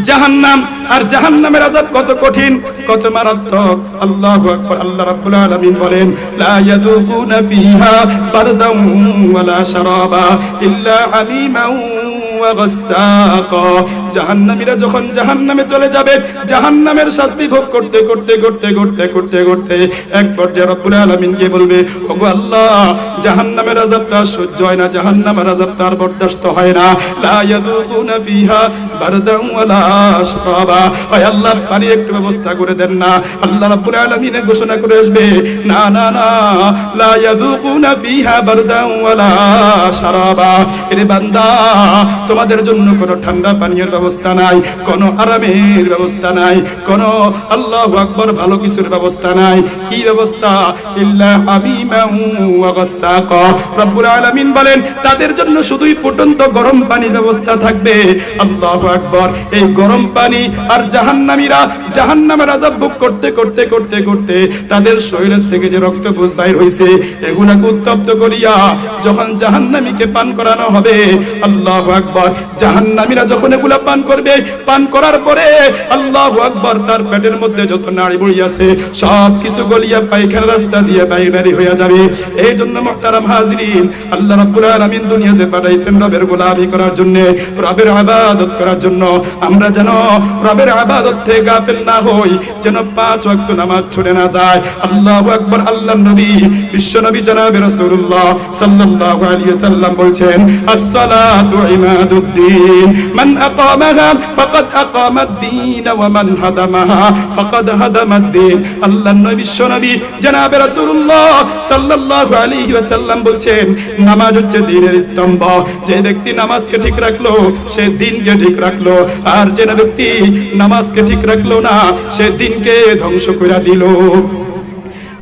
জাহান্নাম, আর জাহান্নামের আযাব কত কঠিন, কত মারাত্মক। আল্লাহু আকবার। আল্লাহ রাব্বুল আলামিন বলেন, লা ইয়াযুকুনা ফিহা বারদান ওয়ালা শারাবা ইল্লা হামিমান ওয়া গাসসাকা। জাহান্নামীরা যখন জাহান্নামে চলে যাবে, জাহান্নামের শাস্তি ভোগ করতে করতে করতে করতে করতে করতে এক পর্যায়ে রব্বুল আলামিনকে বলবে, ওগো আল্লাহ, জাহান্নামের আযাবটা সহ্য হয় না, জাহান্নামের আযাবটা আর বরদাস্ত হয় না। লা ইয়াযুকুনা ফিহা বারদান ওয়ালা শারাবা। ওই আল্লাহ, পানি একটু ব্যবস্থা করে দেন না। আল্লাহ রাব্বুল আলামিন ঘোষণা করে আসবে, না না না, লা ইয়াযুকুনা ফিহা বারদান ওয়ালা শারাবা। এরে বান্দা, তোমাদের জন্য কোনো ঠান্ডা পানীয়ের ব্যবস্থা নাই, কোনো আরামের ব্যবস্থা নাই, কোনো আল্লাহু আকবার ভালো কিছুর ব্যবস্থা নাই। কি ব্যবস্থা? ইল্লা হামিমান ওয়া গাসসাকা। রব্বুল আলামিন বলেন, তাদের জন্য শুধুই ফুটন্ত গরম পানির ব্যবস্থা থাকবে। আল্লাহু আকবার। এই গরম পানি আর জাহান্নামীরা জাহান্নামের আযাব ভোগ করতে করতে করতে করতে তাদের শরীরের থেকে যে রক্তপুঞ্জ বাইর হইছে, এগুলাকে উত্তপ্ত করিয়া যখন জাহান্নামীকে পান করানো হবে, আল্লাহু আকবার, জাহান্নামীরা যখন এগুলা পান করবে, পান করার পরে আল্লাহু আকবার, তার পেটের মধ্যে যত নাড়ি বুড়ি আছে সব কিছু গলিয়া পায়খানা রাস্তা দিয়ে বাইরে হয়ে যাবে। এই জন্য মুহতারাম হাজিরিন, আল্লাহ রাব্বুল আলামিন দুনিয়াতে পাঠাইছেন রবের গোলামি করার জন্য, রবের ইবাদত করার জন্য। আমরা যেন রবের ইবাদত থেকে গাফিল না হই, যেন 5 ওয়াক্ত নামাজ ছুটে না যায়। আল্লাহু আকবার। আল্লাহর নবী, বিশ্ব নবী জনাবে রাসূলুল্লাহ সাল্লাল্লাহু আলাইহি ওয়াসাল্লাম বলছেন, আসসালাতু ইমাদুদ্দিন, মান আকামাহা ফাকাদ আকামাদ-দ্বীন ওয়া মান হাদামাহা ফাকাদ হাদামাদ-দ্বীন। আল্লাহর নবী, বিশ্ব নবী জনাবে রাসূলুল্লাহ সাল্লাল্লাহু আলাইহি ওয়াসাল্লাম বলছেন, নামাজ হচ্ছে দ্বীনের স্তম্ভ। যে ব্যক্তি নামাজকে ঠিক রাখলো, সে দ্বীনকে ঠিক রাখলো, আর যে ব্যক্তি নামাজকে ঠিক রাখলো না, সে দ্বীনকে ধ্বংস করে দিল।